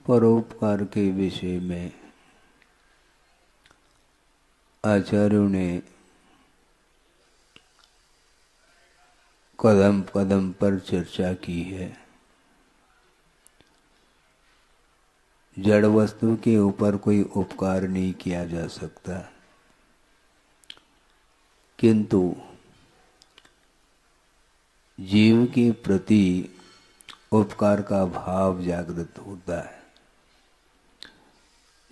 परोपकार के विषय में आचार्यों ने कदम कदम पर चर्चा की है। जड़ वस्तु के ऊपर कोई उपकार नहीं किया जा सकता, किंतु जीव के प्रति उपकार का भाव जागृत होता है।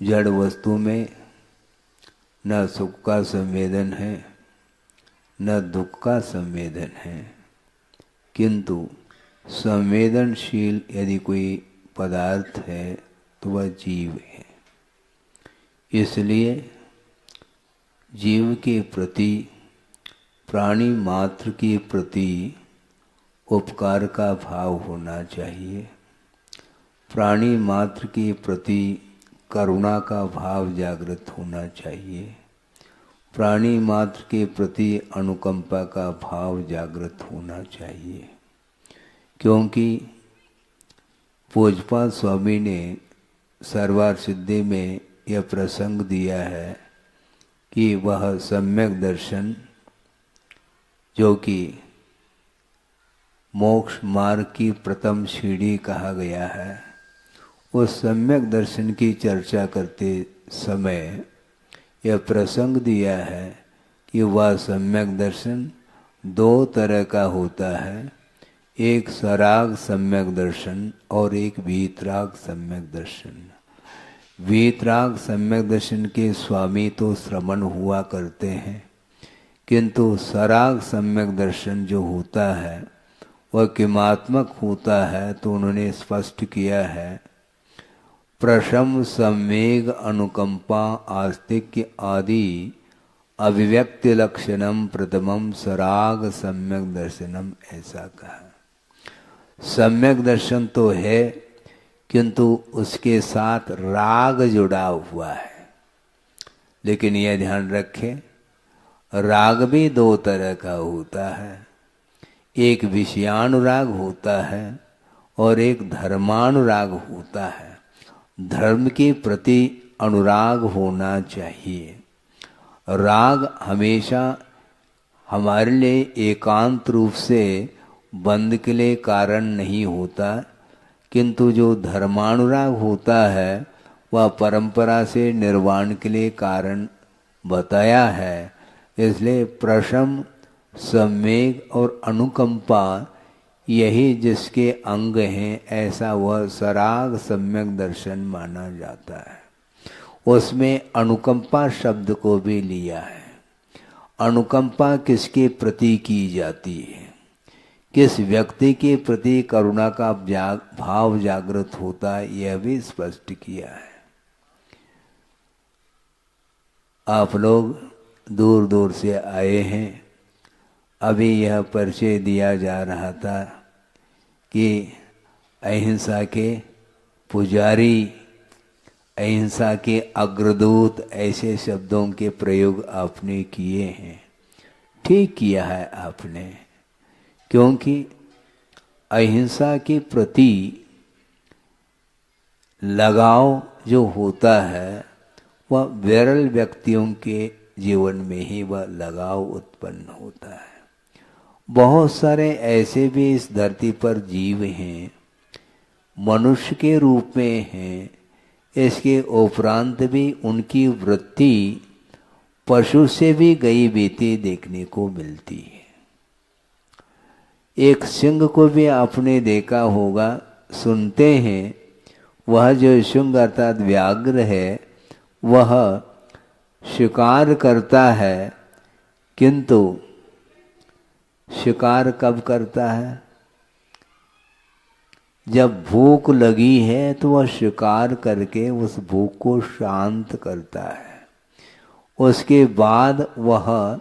जड़ वस्तु में न सुख का संवेदन है न दुख का संवेदन है, किंतु संवेदनशील यदि कोई पदार्थ है तो वह जीव है। इसलिए जीव के प्रति, प्राणी मात्र के प्रति उपकार का भाव होना चाहिए। प्राणी मात्र के प्रति करुणा का भाव जागृत होना चाहिए। प्राणी मात्र के प्रति अनुकंपा का भाव जागृत होना चाहिए, क्योंकि पूज्यपाद स्वामी ने सर्वार्थ सिद्धि में यह प्रसंग दिया है कि वह सम्यक दर्शन, जो कि मोक्ष मार्ग की प्रथम सीढ़ी कहा गया है, उस सम्यक दर्शन की चर्चा करते समय यह प्रसंग दिया है कि वह सम्यक दर्शन दो तरह का होता है, एक सराग सम्यक दर्शन और एक वीतराग सम्यक दर्शन। वीतराग सम्यक दर्शन के स्वामी तो श्रमण हुआ करते हैं, किंतु सराग सम्यक दर्शन जो होता है वह किमात्मक होता है। तो उन्होंने स्पष्ट किया है, प्रशम सम्वेग अनुकंपा आस्तिक्य आदि अभिव्यक्ति लक्षणम प्रथमम सराग सम्यक दर्शनम, ऐसा कहा। सम्यक दर्शन तो है, किंतु उसके साथ राग जुड़ा हुआ है। लेकिन यह ध्यान रखें, राग भी दो तरह का होता है, एक विषयानुराग होता है और एक धर्मानुराग होता है। धर्म के प्रति अनुराग होना चाहिए। राग हमेशा हमारे लिए एकांत रूप से बंध के लिए कारण नहीं होता, किंतु जो धर्मानुराग होता है वह परंपरा से निर्वाण के लिए कारण बताया है। इसलिए प्रशम, सम्वेग और अनुकंपा यही जिसके अंग हैं, ऐसा वह सराग सम्यक दर्शन माना जाता है। उसमें अनुकंपा शब्द को भी लिया है। अनुकंपा किसके प्रति की जाती है, किस व्यक्ति के प्रति करुणा का भाव जागृत होता है, यह भी स्पष्ट किया है। आप लोग दूर दूर से आए हैं। अभी यह परिचय दिया जा रहा था कि अहिंसा के पुजारी, अहिंसा के अग्रदूत, ऐसे शब्दों के प्रयोग आपने किए हैं। ठीक किया है आपने, क्योंकि अहिंसा के प्रति लगाव जो होता है वह विरल व्यक्तियों के जीवन में ही वह लगाव उत्पन्न होता है। बहुत सारे ऐसे भी इस धरती पर जीव हैं, मनुष्य के रूप में हैं, इसके उपरांत भी उनकी वृत्ति पशु से भी गई बीती देखने को मिलती है। एक सिंह को भी आपने देखा होगा, सुनते हैं, वह जो सिंह अर्थात व्याघ्र है वह शिकार करता है, किंतु शिकार कब करता है? जब भूख लगी है तो वह शिकार करके उस भूख को शांत करता है, उसके बाद वह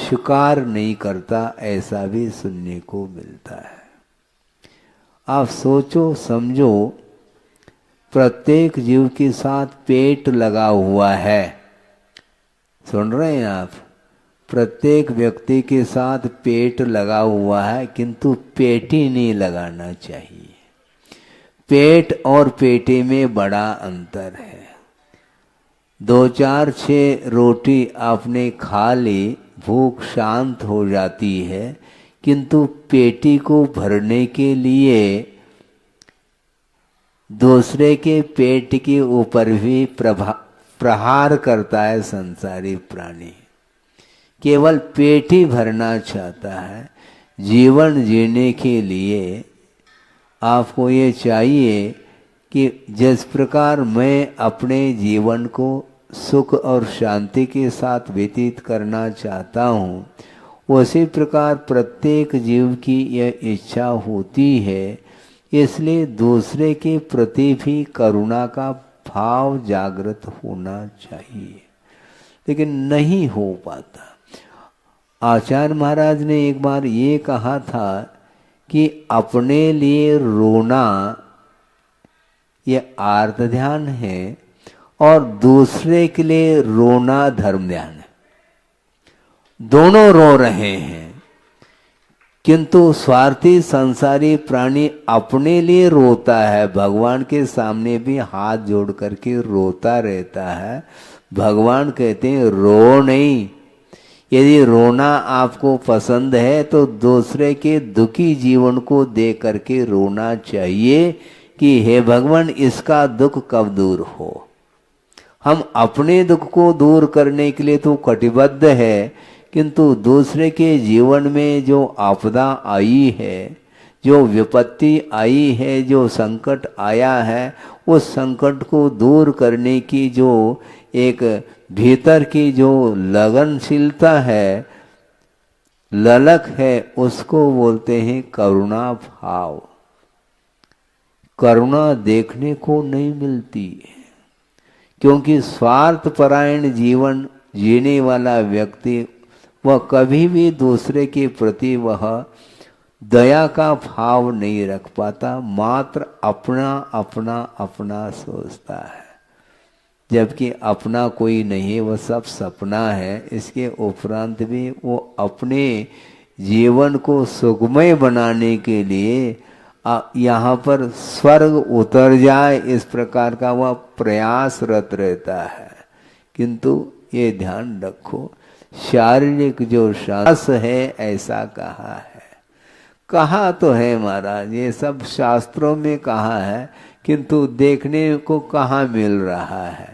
शिकार नहीं करता, ऐसा भी सुनने को मिलता है। आप सोचो समझो, प्रत्येक जीव के साथ पेट लगा हुआ है। सुन रहे हैं आप? प्रत्येक व्यक्ति के साथ पेट लगा हुआ है, किंतु पेट ही नहीं लगाना चाहिए। पेट और पेटे में बड़ा अंतर है। 2-4-6 रोटी आपने खा ली, भूख शांत हो जाती है, किंतु पेटी को भरने के लिए दूसरे के पेट के ऊपर भी प्रहार करता है संसारी प्राणी। केवल पेट ही भरना चाहता है। जीवन जीने के लिए आपको ये चाहिए कि जिस प्रकार मैं अपने जीवन को सुख और शांति के साथ व्यतीत करना चाहता हूँ, उसी प्रकार प्रत्येक जीव की यह इच्छा होती है। इसलिए दूसरे के प्रति भी करुणा का भाव जागृत होना चाहिए, लेकिन नहीं हो पाता। आचार्य महाराज ने एक बार ये कहा था कि अपने लिए रोना ये आर्त ध्यान है और दूसरे के लिए रोना धर्म ध्यान है। दोनों रो रहे हैं, किंतु स्वार्थी संसारी प्राणी अपने लिए रोता है, भगवान के सामने भी हाथ जोड़ करके रोता रहता है। भगवान कहते हैं रो नहीं। यदि रोना आपको पसंद है तो दूसरे के दुखी जीवन को देख करके रोना चाहिए कि हे भगवान, इसका दुख कब दूर हो। हम अपने दुख को दूर करने के लिए तो कटिबद्ध है, किंतु दूसरे के जीवन में जो आपदा आई है, जो विपत्ति आई है, जो संकट आया है, उस संकट को दूर करने की जो एक भीतर की जो लगनशीलता है, ललक है, उसको बोलते हैं करुणा भाव। करुणा देखने को नहीं मिलती है, क्योंकि स्वार्थपरायण जीवन जीने वाला व्यक्ति वह कभी भी दूसरे के प्रति वह दया का भाव नहीं रख पाता, मात्र अपना अपना अपना सोचता है। जबकि अपना कोई नहीं, वह सब सपना है। इसके उपरांत भी वो अपने जीवन को सुखमय बनाने के लिए यहाँ पर स्वर्ग उतर जाए, इस प्रकार का वह प्रयासरत रहता है। किंतु ये ध्यान रखो, शारीरिक जो श्वास है ऐसा कहा है। कहा तो है महाराज, ये सब शास्त्रों में कहा है, किंतु देखने को कहाँ मिल रहा है?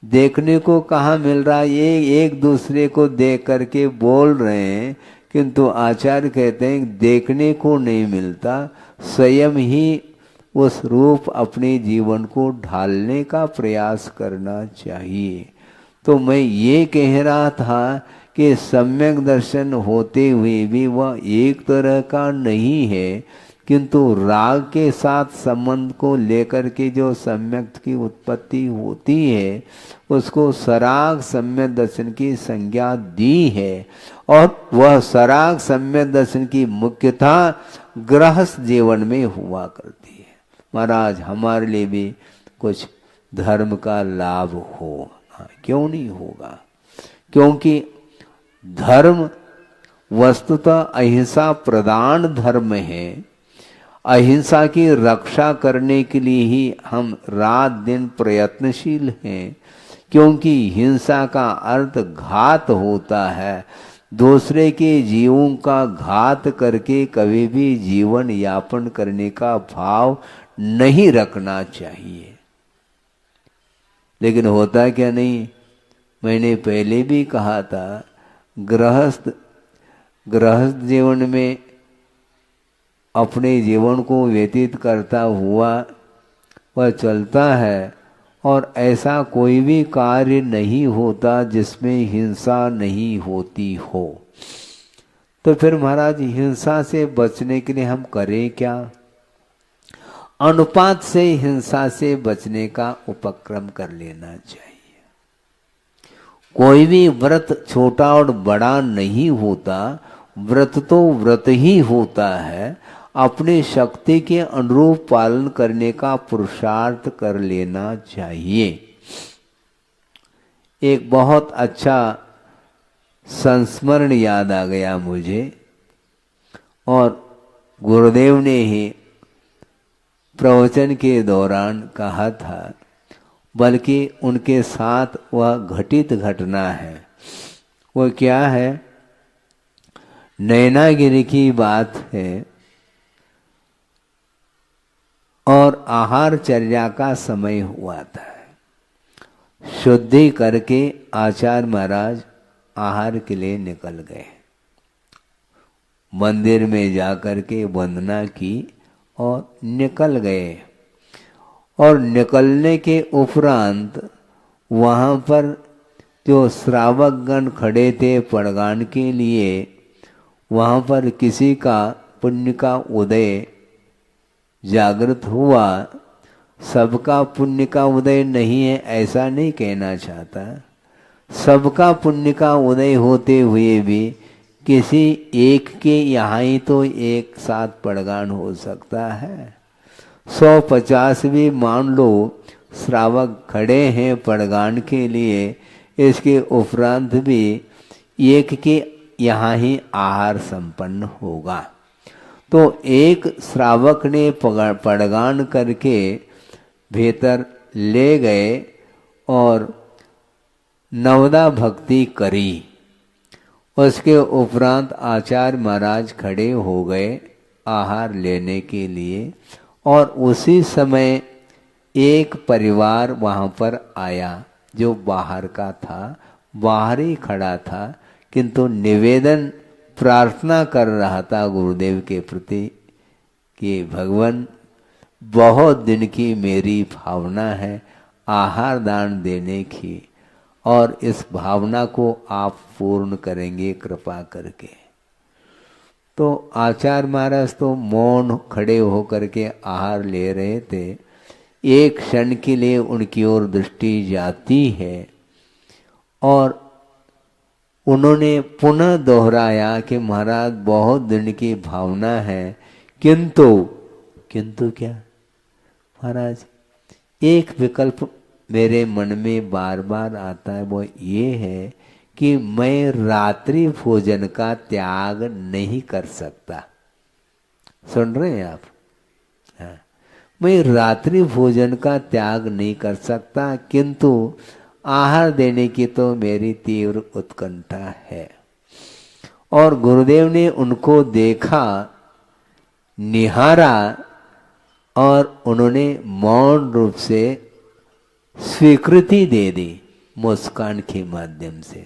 देखने को कहाँ मिल रहा है? ये एक दूसरे को देख करके बोल रहे हैं, किंतु आचार्य कहते हैं देखने को नहीं मिलता। स्वयं ही उस रूप अपने जीवन को ढालने का प्रयास करना चाहिए। तो मैं ये कह रहा था कि सम्यक दर्शन होते हुए भी वह एक तरह का नहीं है, किंतु राग के साथ संबंध को लेकर के जो सम्यक की उत्पत्ति होती है, उसको सराग सम्यक दर्शन की संज्ञा दी है। और वह सराग सम्यक दर्शन की मुख्यता गृहस्थ जीवन में हुआ करती है। महाराज, हमारे लिए भी कुछ धर्म का लाभ हो, क्यों नहीं होगा? क्योंकि धर्म वस्तुतः अहिंसा प्रधान धर्म है। अहिंसा की रक्षा करने के लिए ही हम रात दिन प्रयत्नशील हैं, क्योंकि हिंसा का अर्थ घात होता है। दूसरे के जीवों का घात करके कभी भी जीवन यापन करने का भाव नहीं रखना चाहिए। लेकिन होता क्या नहीं, मैंने पहले भी कहा था, गृहस्थ जीवन में अपने जीवन को व्यतीत करता हुआ वह चलता है, और ऐसा कोई भी कार्य नहीं होता जिसमें हिंसा नहीं होती हो। तो फिर महाराज, हिंसा से बचने के लिए हम करें क्या? अनुपात से हिंसा से बचने का उपक्रम कर लेना चाहिए। कोई भी व्रत छोटा और बड़ा नहीं होता, व्रत तो व्रत ही होता है। अपनी शक्ति के अनुरूप पालन करने का पुरुषार्थ कर लेना चाहिए। एक बहुत अच्छा संस्मरण याद आ गया मुझे, और गुरुदेव ने ही प्रवचन के दौरान कहा था, बल्कि उनके साथ वह घटित घटना है। वो क्या है? नैनागिरी की बात है और आहारचर्या का समय हुआ था। शुद्धि करके आचार्य महाराज आहार के लिए निकल गए। मंदिर में जाकर के वंदना की और निकल गए। और निकलने के उपरांत वहाँ पर जो श्रावकगण खड़े थे पड़गान के लिए, वहाँ पर किसी का पुण्य का उदय जागृत हुआ। सबका पुण्य का उदय नहीं है ऐसा नहीं कहना चाहता। सबका पुण्य का उदय होते हुए भी किसी एक के यहाँ ही तो एक साथ पड़गान हो सकता है। 150 भी मान लो श्रावक खड़े हैं पड़गान के लिए, इसके उपरांत भी एक के यहाँ ही आहार संपन्न होगा। तो एक श्रावक ने पड़गान करके भीतर ले गए और नवदा भक्ति करी। उसके उपरांत आचार्य महाराज खड़े हो गए आहार लेने के लिए, और उसी समय एक परिवार वहाँ पर आया जो बाहर का था, बाहर ही खड़ा था, किंतु निवेदन प्रार्थना कर रहा था गुरुदेव के प्रति कि भगवान बहुत दिन की मेरी भावना है आहार दान देने की, और इस भावना को आप पूर्ण करेंगे कृपा करके। तो आचार्य महाराज तो मौन खड़े होकर के आहार ले रहे थे। एक क्षण के लिए उनकी ओर दृष्टि जाती है और उन्होंने पुनः दोहराया कि महाराज बहुत दिन की भावना है, किंतु क्या महाराज, एक विकल्प मेरे मन में बार बार आता है, वो ये है कि मैं रात्रि भोजन का त्याग नहीं कर सकता। सुन रहे हैं आप? हाँ, मैं रात्रि भोजन का त्याग नहीं कर सकता, किंतु आहार देने की तो मेरी तीव्र उत्कंठा है। और गुरुदेव ने उनको देखा, निहारा, और उन्होंने मौन रूप से स्वीकृति दे दी मुस्कान के माध्यम से।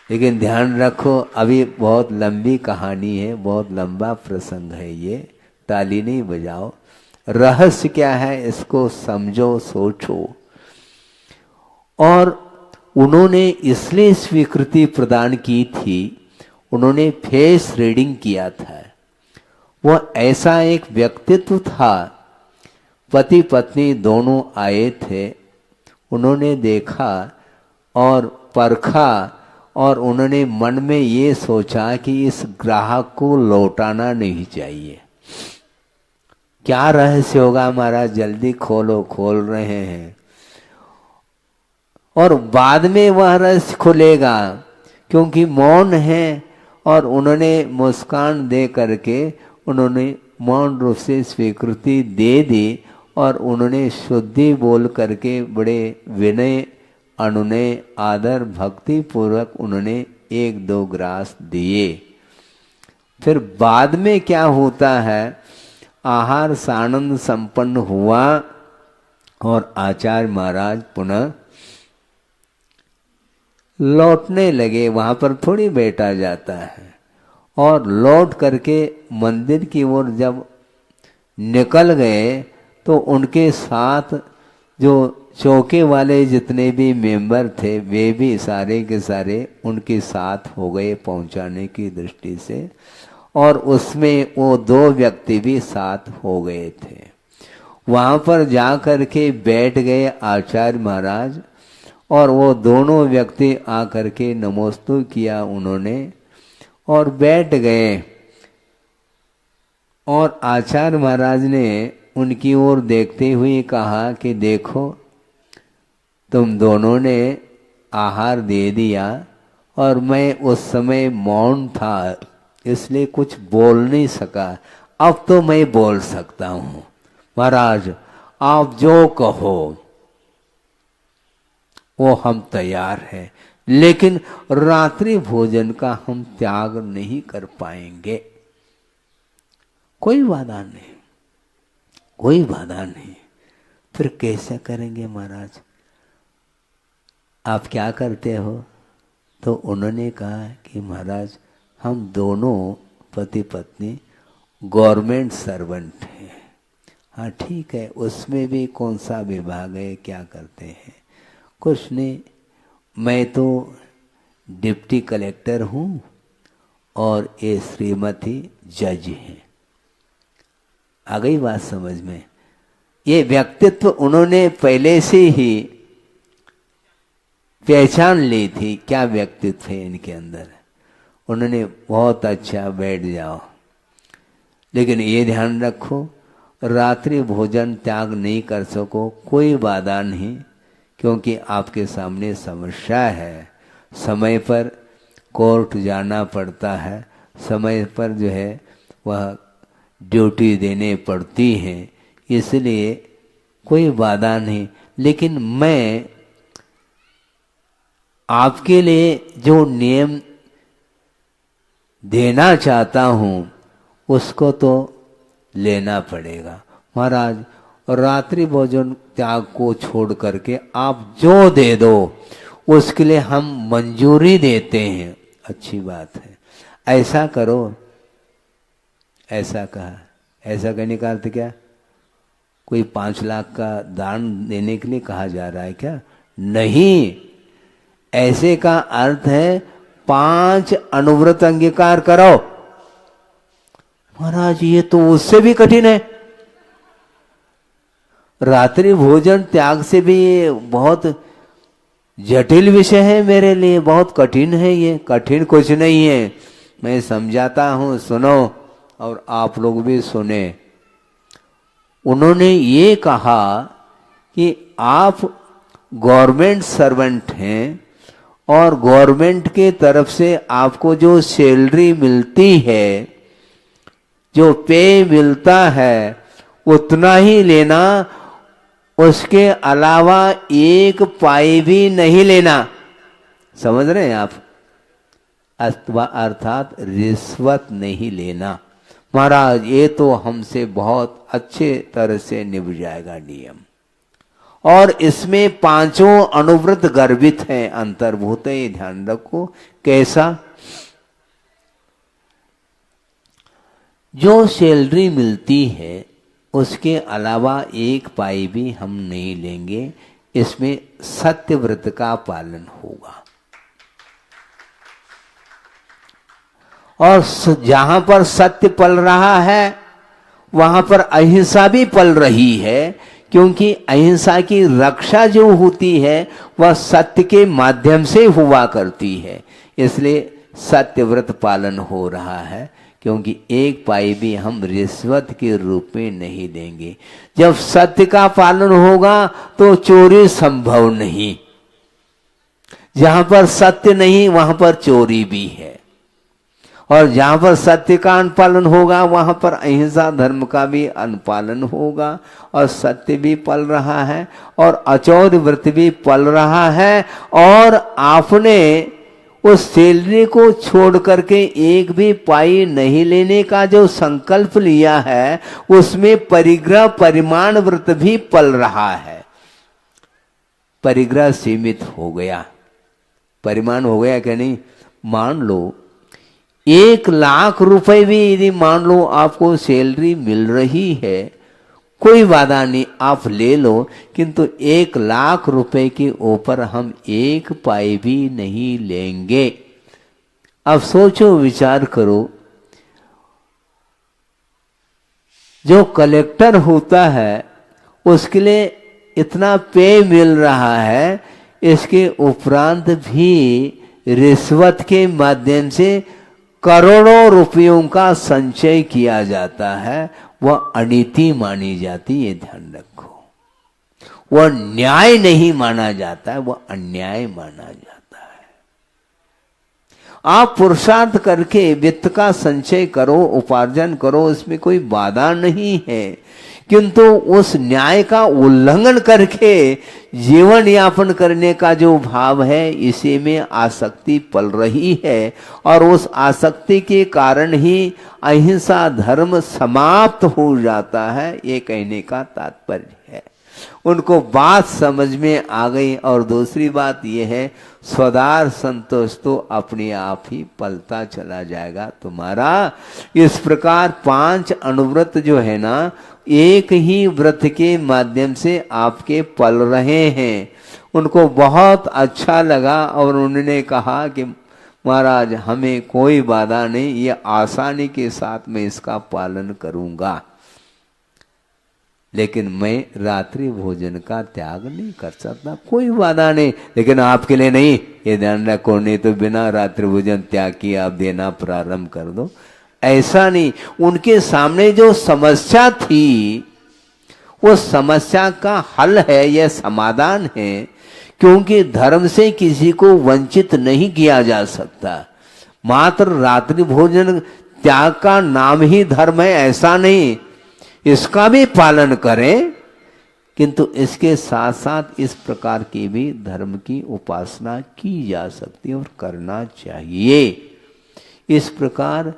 लेकिन ध्यान रखो, अभी बहुत लंबी कहानी है, बहुत लंबा प्रसंग है, ये ताली नहीं बजाओ। रहस्य क्या है इसको समझो, सोचो। और उन्होंने इसलिए स्वीकृति प्रदान की थी, उन्होंने फेस रीडिंग किया था। वह ऐसा एक व्यक्तित्व था, पति पत्नी दोनों आए थे, उन्होंने देखा और परखा, और उन्होंने मन में ये सोचा कि इस ग्राहक को लौटाना नहीं चाहिए। क्या रहस्य होगा महाराज, जल्दी खोलो, खोल रहे हैं। और बाद में वह रहस्य खुलेगा, क्योंकि मौन है। और उन्होंने मुस्कान दे करके उन्होंने मौन रूप से स्वीकृति दे दी, और उन्होंने शुद्धि बोल करके बड़े विनय अनुनय आदर भक्ति पूर्वक उन्होंने 1-2 ग्रास दिए। फिर बाद में क्या होता है, आहार सानंद संपन्न हुआ और आचार्य महाराज पुनः लौटने लगे। वहां पर थोड़ी बैठा जाता है। और लौट करके मंदिर की ओर जब निकल गए तो उनके साथ जो चौके वाले जितने भी मेंबर थे वे भी सारे के सारे उनके साथ हो गए पहुंचाने की दृष्टि से। और उसमें वो 2 व्यक्ति भी साथ हो गए थे। वहाँ पर जा कर के बैठ गए आचार्य महाराज, और वो दोनों व्यक्ति आकर के नमोस्तु किया उन्होंने और बैठ गए। और आचार्य महाराज ने उनकी ओर देखते हुए कहा कि देखो, तुम दोनों ने आहार दे दिया और मैं उस समय मौन था, इसलिए कुछ बोल नहीं सका। अब तो मैं बोल सकता हूं, महाराज आप जो कहो वो हम तैयार हैं, लेकिन रात्रि भोजन का हम त्याग नहीं कर पाएंगे। कोई बाधा नहीं, कोई बाधा नहीं। फिर कैसे करेंगे महाराज? आप क्या करते हो? तो उन्होंने कहा कि महाराज हम दोनों पति पत्नी गवर्नमेंट सर्वेंट हैं। हाँ ठीक है, उसमें भी कौन सा विभाग है, क्या करते हैं? कुछ नहीं, मैं तो डिप्टी कलेक्टर हूँ और ये श्रीमती जज हैं। आ गई बात समझ में? ये व्यक्तित्व उन्होंने पहले से ही पहचान ली थी, क्या व्यक्तित्व है इनके अंदर। उन्होंने बहुत अच्छा, बैठ जाओ, लेकिन ये ध्यान रखो रात्रि भोजन त्याग नहीं कर सको, कोई बाधा नहीं, क्योंकि आपके सामने समस्या है। समय पर कोर्ट जाना पड़ता है, समय पर जो है वह ड्यूटी देने पड़ती है, इसलिए कोई बाधा नहीं। लेकिन मैं आपके लिए जो नियम देना चाहता हूं उसको तो लेना पड़ेगा। महाराज रात्रि भोजन त्याग को छोड़ करके आप जो दे दो उसके लिए हम मंजूरी देते हैं। अच्छी बात है, ऐसा करो। ऐसा कहा, ऐसा कहने का अर्थ क्या? कोई 5 लाख का दान देने के लिए कहा जा रहा है क्या? नहीं, ऐसे का अर्थ है 5 अनुव्रत अंगीकार करो। महाराज ये तो उससे भी कठिन है, रात्रि भोजन त्याग से भी बहुत जटिल विषय है मेरे लिए, बहुत कठिन है ये। कठिन कुछ नहीं है, मैं समझाता हूं, सुनो और आप लोग भी सुने। उन्होंने ये कहा कि आप गवर्नमेंट सर्वेंट हैं और गवर्नमेंट के तरफ से आपको जो सैलरी मिलती है, जो पे मिलता है, उतना ही लेना, उसके अलावा 1 पाई भी नहीं लेना। समझ रहे हैं आप? अर्थात रिश्वत नहीं लेना। महाराज ये तो हमसे बहुत अच्छे तरह से निभ जाएगा नियम, और इसमें 5 अनुव्रत गर्भित हैं, अंतर्भूत है, ये ध्यान रखो। कैसा? जो सैलरी मिलती है उसके अलावा 1 पाई भी हम नहीं लेंगे, इसमें सत्य व्रत का पालन होगा। और जहां पर सत्य पल रहा है वहां पर अहिंसा भी पल रही है, क्योंकि अहिंसा की रक्षा जो होती है वह सत्य के माध्यम से हुआ करती है, इसलिए सत्य व्रत पालन हो रहा है। क्योंकि 1 पाई भी हम रिश्वत के रूप में नहीं देंगे। जब सत्य का पालन होगा तो चोरी संभव नहीं। जहां पर सत्य नहीं वहां पर चोरी भी है, और जहां पर सत्य का अनुपालन होगा वहां पर अहिंसा धर्म का भी अनुपालन होगा, और सत्य भी पल रहा है और अचौर्य व्रत भी पल रहा है। और आपने उस सैलरी को छोड़ करके 1 भी पाई नहीं लेने का जो संकल्प लिया है, उसमें परिग्रह परिमाण व्रत भी पल रहा है। परिग्रह सीमित हो गया, परिमाण हो गया क्या नहीं? मान लो 1 लाख रुपए भी यदि मान लो आपको सैलरी मिल रही है, कोई बाधा नहीं, आप ले लो, किंतु 1 लाख रुपए के ऊपर हम 1 पाई भी नहीं लेंगे। अब सोचो, विचार करो, जो कलेक्टर होता है उसके लिए इतना पे मिल रहा है, इसके उपरांत भी रिश्वत के माध्यम से करोड़ों रुपयों का संचय किया जाता है, वह अनीति मानी जाती है। ध्यान रखो, वह न्याय नहीं माना जाता है, वह अन्याय माना जाता है। आप पुरुषार्थ करके वित्त का संचय करो, उपार्जन करो, इसमें कोई बाधा नहीं है, किंतु उस न्याय का उल्लंघन करके जीवन यापन करने का जो भाव है, इसी में आसक्ति पल रही है और उस आसक्ति के कारण ही अहिंसा धर्म समाप्त हो जाता है, ये कहने का तात्पर्य है। उनको बात समझ में आ गई। और दूसरी बात यह है, स्वदार संतोष तो अपने आप ही पलता चला जाएगा तुम्हारा। इस प्रकार 5 अनुव्रत जो है ना, एक ही व्रत के माध्यम से आपके पल रहे हैं। उनको बहुत अच्छा लगा और उन्होंने कहा कि महाराज हमें कोई बाधा नहीं, ये आसानी के साथ मैं इसका पालन करूंगा, लेकिन मैं रात्रि भोजन का त्याग नहीं कर सकता। कोई बाधा नहीं, लेकिन आपके लिए नहीं, ये ध्यान रखो, नहीं तो बिना रात्रि भोजन त्याग किए आप देना प्रारंभ कर दो, ऐसा नहीं। उनके सामने जो समस्या थी, वो समस्या का हल है, यह समाधान है, क्योंकि धर्म से किसी को वंचित नहीं किया जा सकता। मात्र रात्रि भोजन त्याग का नाम ही धर्म है ऐसा नहीं, इसका भी पालन करें, किंतु इसके साथ साथ इस प्रकार की भी धर्म की उपासना की जा सकती है और करना चाहिए। इस प्रकार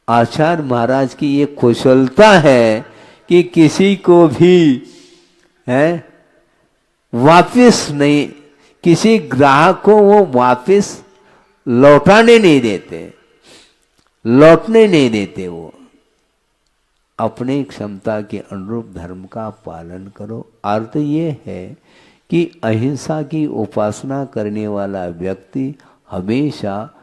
आचार्य महाराज की ये कुशलता है कि किसी को भी है वापस नहीं, किसी ग्राहक को वो वापस लौटाने नहीं देते, लौटने नहीं देते। वो अपनी क्षमता के अनुरूप धर्म का पालन करो। अर्थ ये है कि अहिंसा की उपासना करने वाला व्यक्ति हमेशा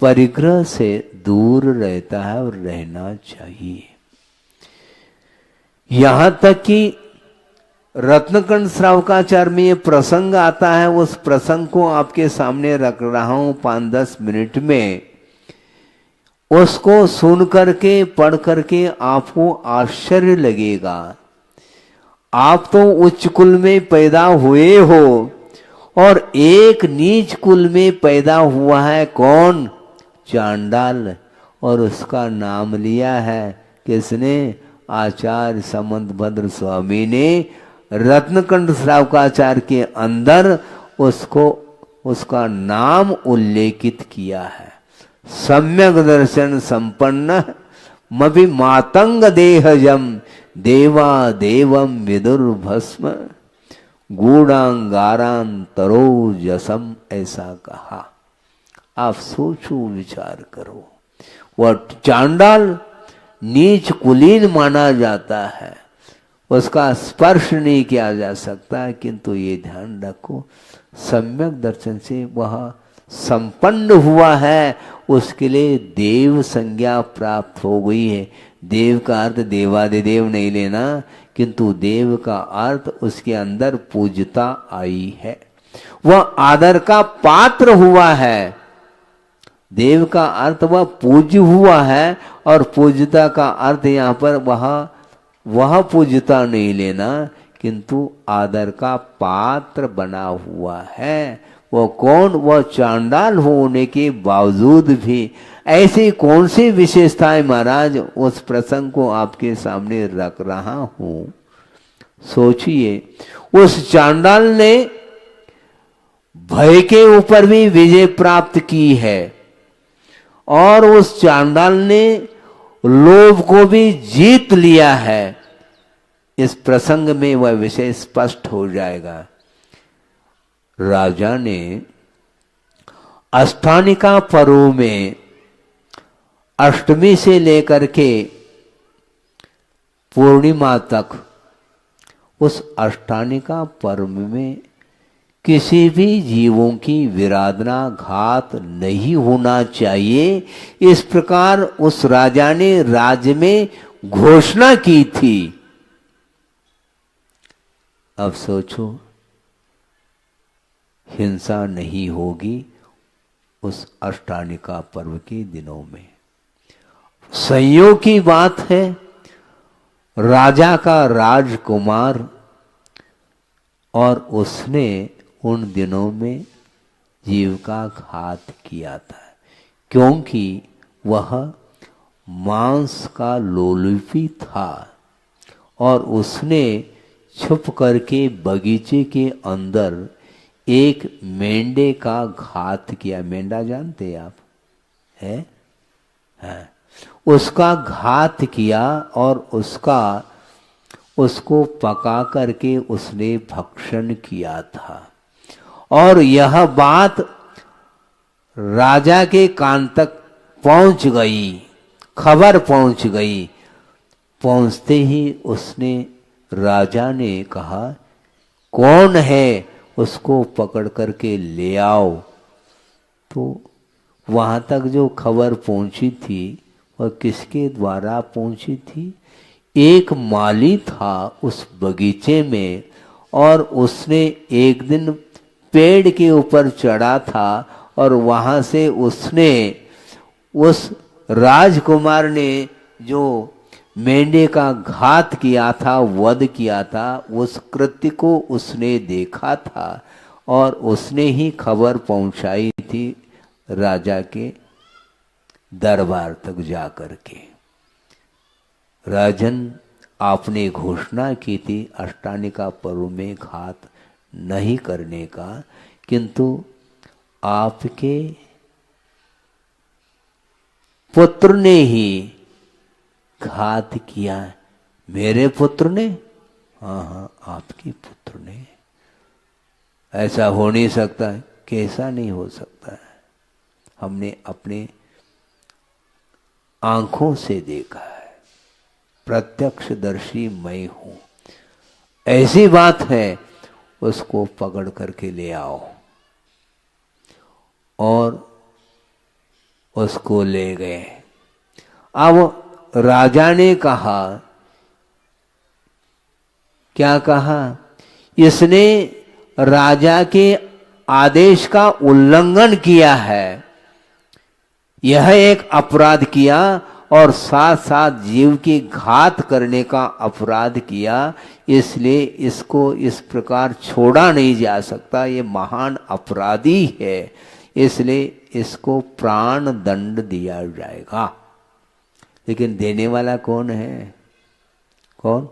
परिग्रह से दूर रहता है और रहना चाहिए। यहां तक कि रत्नकंठ श्रावकाचार्य में ये प्रसंग आता है, उस प्रसंग को आपके सामने रख रहा हूं 5-10 मिनट में। उसको सुन करके पढ़ करके आपको आश्चर्य लगेगा। आप तो उच्च कुल में पैदा हुए हो और एक नीच कुल में पैदा हुआ है, कौन? चांडाल। और उसका नाम लिया है किसने? आचार्य समंतभद्र स्वामी ने रत्नकंठ श्रावकाचार्य के अंदर उसको उसका नाम उल्लेखित किया है। सम्यक दर्शन संपन्न मभि मातंग देहजम देवा देवम विदुर्भस्म गूढ़ांगारांतरोजसम, ऐसा कहा। आप सोचो विचार करो। वह चांडाल नीच कुलीन माना जाता है, उसका स्पर्श नहीं किया जा सकता, किंतु ये ध्यान रखो सम्यक दर्शन से वह संपन्न हुआ है, उसके लिए देव संज्ञा प्राप्त हो गई है। देव का अर्थ देवादिदेव नहीं लेना, किंतु देव का अर्थ उसके अंदर पूज्यता आई है, वह आदर का पात्र हुआ है। देव का अर्थ वह पूज्य हुआ है, और पूज्यता का अर्थ यहाँ पर वह पूज्यता नहीं लेना, किंतु आदर का पात्र बना हुआ है। वो कौन? वह चांडाल होने के बावजूद भी। ऐसी कौन सी विशेषताएं महाराज, उस प्रसंग को आपके सामने रख रहा हूं। सोचिए, उस चांडाल ने भय के ऊपर भी विजय प्राप्त की है, और उस चांडाल ने लोभ को भी जीत लिया है। इस प्रसंग में वह विषय स्पष्ट हो जाएगा। राजा ने अष्टानिका पर्व में अष्टमी से लेकर के पूर्णिमा तक उस अष्टानिका पर्व में किसी भी जीवों की विराधना घात नहीं होना चाहिए, इस प्रकार उस राजा ने राज्य में घोषणा की थी। अब सोचो, हिंसा नहीं होगी उस अष्टानिका पर्व के दिनों में। संयोग की बात है, राजा का राजकुमार, और उसने उन दिनों में जीव का घात किया था। क्योंकि वह मांस का लोलुपी था और उसने छुप करके बगीचे के अंदर एक मेंढे का घात किया। मेंढा जानते हैं आप? है हाँ। उसका घात किया और उसको पका करके उसने भक्षण किया था। और यह बात राजा के कान तक पहुंच गई, खबर पहुंच गई। पहुंचते ही राजा ने कहा, कौन है, उसको पकड़ करके ले आओ। तो वहां तक जो खबर पहुंची थी वह किसके द्वारा पहुंची थी? एक माली था उस बगीचे में और उसने एक दिन पेड़ के ऊपर चढ़ा था और वहां से उसने उस राजकुमार ने जो मेंढे का घात किया था, वध किया था, उस कृत्य को उसने देखा था और उसने ही खबर पहुंचाई थी राजा के दरबार तक जाकर के। राजन, आपने घोषणा की थी अष्टानिका पर्व में घात नहीं करने का, किंतु आपके पुत्र ने ही घात किया। मेरे पुत्र ने? हाँ हाँ, आपके पुत्र ने। ऐसा हो नहीं सकता है। कैसा नहीं हो सकता है? हमने अपने आंखों से देखा है, प्रत्यक्षदर्शी मैं हूं। ऐसी बात है, उसको पकड़ करके ले आओ। और उसको ले गए। अब राजा ने कहा, क्या कहा? इसने राजा के आदेश का उल्लंघन किया है, यह एक अपराध किया और साथ साथ जीव की घात करने का अपराध किया, इसलिए इसको इस प्रकार छोड़ा नहीं जा सकता। ये महान अपराधी है, इसलिए इसको प्राण दंड दिया जाएगा। लेकिन देने वाला कौन है? कौन?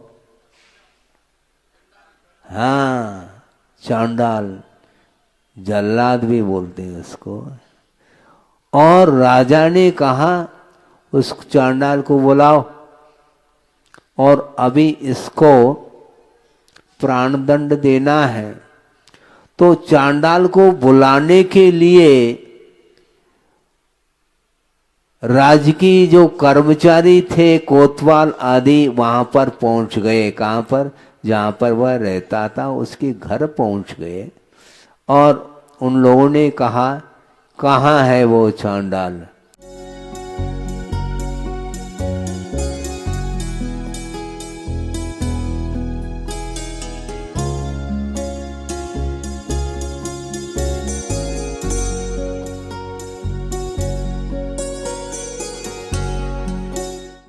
हाँ, चांडाल, जल्लाद भी बोलते हैं उसको। और राजा ने कहा उस चांडाल को बुलाओ और अभी इसको प्राणदंड देना है। तो चांडाल को बुलाने के लिए राज्य की जो कर्मचारी थे, कोतवाल आदि, वहां पर पहुंच गए। कहां पर? जहां पर वह रहता था उसके घर पहुंच गए और उन लोगों ने कहा, कहाँ है वो चांडाल?